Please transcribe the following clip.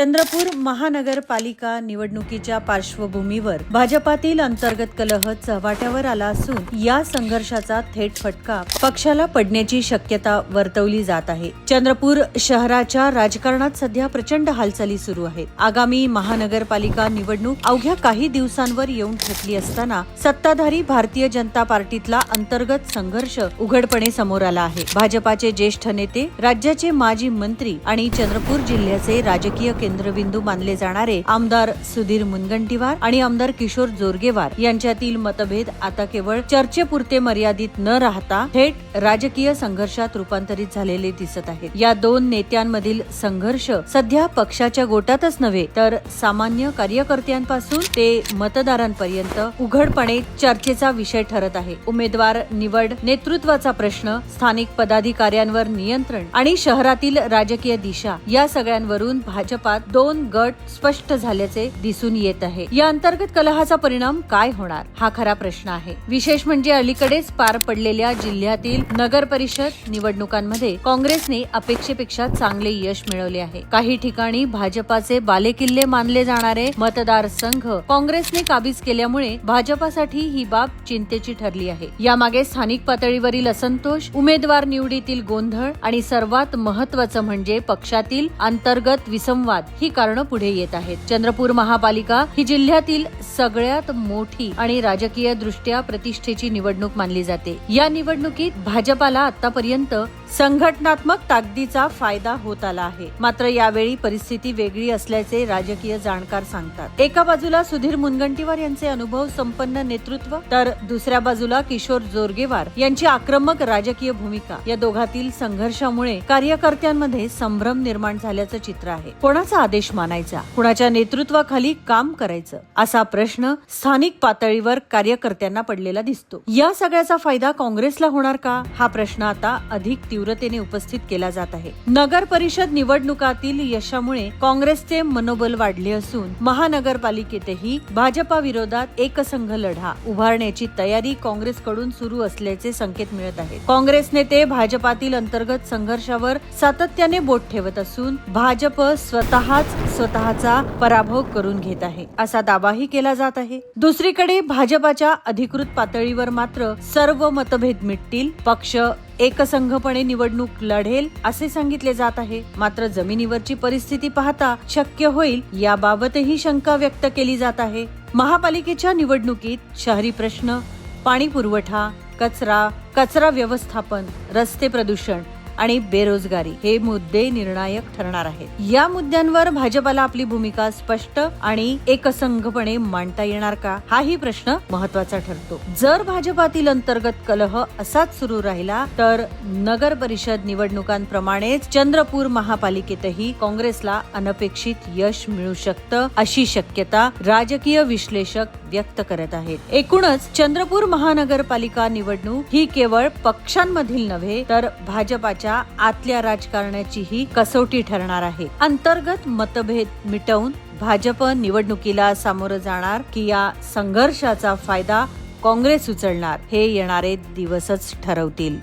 चंद्रपूर महानगरपालिका निवडणुकीच्या पार्श्वभूमीवर भाजपातील अंतर्गत कलह चव्हाट्यावर आला असून या संघर्षाचा थेट फटका पक्षाला पडण्याची शक्यता वर्तवली जात आहे. चंद्रपूर शहराच्या राजकारणात सध्या प्रचंड हालचाली सुरू आहेत. आगामी महानगरपालिका निवडणूक अवघ्या काही दिवसांवर येऊन ठेपली असताना सत्ताधारी भारतीय जनता पार्टीतला अंतर्गत संघर्ष उघडपणे समोर आला आहे. भाजपाचे ज्येष्ठ नेते, राज्याचे माजी मंत्री आणि चंद्रपूर जिल्ह्याचे राजकीय केंद्रबिंदू मानले जाणारे आमदार सुधीर मुनगंटीवार आणि आमदार किशोर जोरगेवार यांच्यातील मतभेद आता केवळ चर्चेपुरते मर्यादित न राहता थेट राजकीय संघर्षात रूपांतरित झालेले दिसत आहेत. या दोन नेत्यांमधील संघर्ष सध्या पक्षाच्या गोटातच नव्हे तर सामान्य कार्यकर्त्यांपासून ते मतदारांपर्यंत उघडपणे चर्चेचा विषय ठरत आहे. उमेदवार निवड, नेतृत्वाचा प्रश्न, स्थानिक पदाधिकाऱ्यांवर नियंत्रण आणि शहरातील राजकीय दिशा या सगळ्यांवरून भाजपात दोन गट स्पष्ट झाल्याचे दिसून येत आहे. या अंतर्गत कलहाचा परिणाम काय होणार हा खरा प्रश्न आहे. विशेष म्हणजे अलीकडेच पार पडलेल्या जिल्ह्यातील नगर परिषद निवडणुकांमध्ये काँग्रेसने अपेक्षेपेक्षा चांगले यश मिळवले आहे. काही ठिकाणी भाजपाचे बालेकिल्ले मानले जाणारे मतदारसंघ काँग्रेसने काबीज केल्यामुळे भाजपासाठी ही बाब चिंतेची ठरली आहे. यामागे स्थानिक पातळीवरील असंतोष, उमेदवार निवडीतील गोंधळ आणि सर्वात महत्त्वाचं म्हणजे पक्षातील अंतर्गत विसंवाद ही कारणं पुढे येत आहेत. चंद्रपूर महापालिका ही जिल्ह्यातील सगळ्यात मोठी आणि राजकीय दृष्ट्या प्रतिष्ठेची निवडणूक मानली जाते. या निवडणुकीत भाजपाला आतापर्यंत संघटनात्मक ताकदीचा फायदा होत आला आहे. मात्र यावेळी परिस्थिती वेगळी असल्याचे राजकीय जाणकार सांगतात. एका बाजूला सुधीर मुनगंटीवार यांचे अनुभव संपन्न नेतृत्व तर दुसऱ्या बाजूला किशोर जोरगेवार यांची आक्रमक राजकीय भूमिका. या दोघातील संघर्षामुळे कार्यकर्त्यांमध्ये संभ्रम निर्माण झाल्याचं चित्र आहे. कोणाचा आदेश मानायचा, कुणाच्या नेतृत्वाखाली काम करायचं असा प्रश्न स्थानिक पातळीवर कार्यकर्त्यांना पडलेला दिसतो. या सगळ्याचा फायदा काँग्रेसला होणार का हा प्रश्न आता अधिक तीव्रतेने उपस्थित केला जात आहे. नगर परिषद निवडणुकातील यशामुळे काँग्रेसचे मनोबल वाढले असून महानगरपालिकेतही भाजपा विरोधात एकसंघ लढा उभारण्याची तयारी काँग्रेसकडून सुरू असल्याचे संकेत मिळत आहेत. काँग्रेस नेते भाजपातील अंतर्गत संघर्षावर सातत्याने बोट ठेवत असून भाजप स्वतःचा पराभव करून घेत आहे असा दावाही केला जात आहे. दुसरीकडे भाजपाच्या अधिकृत पातळीवर मात्र सर्व मतभेद मिटतील, पक्ष एकसंघपणे निवडणूक लढेल असे सांगितले जात आहे. मात्र जमिनीवरची परिस्थिती पाहता शक्य होईल याबाबतही शंका व्यक्त केली जात आहे. महापालिकेच्या निवडणुकीत शहरी प्रश्न, पाणी पुरवठा, कचरा व्यवस्थापन, रस्ते प्रदूषण आणि बेरोजगारी हे मुद्दे निर्णायक ठरणार आहेत. या मुद्द्यांवर भाजपाला आपली भूमिका स्पष्ट आणि एकसंघपणे मांडता येणार का हाही प्रश्न महत्वाचा ठरतो. जर भाजपातील अंतर्गत कलह असाच सुरू राहिला तर नगर परिषद निवडणुकांप्रमाणेच चंद्रपूर महापालिकेतही काँग्रेसला अनपेक्षित यश मिळू शकतं अशी शक्यता राजकीय विश्लेषक व्यक्त करत आहेत. एकूणच चंद्रपूर महानगरपालिका निवडणूक ही केवळ पक्षांमधील नव्हे तर भाजपाच्या आतल्या राजकारणाचीही कसोटी ठरणार आहे. अंतर्गत मतभेद मिटवून भाजप निवडणुकीला सामोरं जाणार की या संघर्षाचा फायदा काँग्रेस उचलणार हे येणारे दिवसच ठरवतील.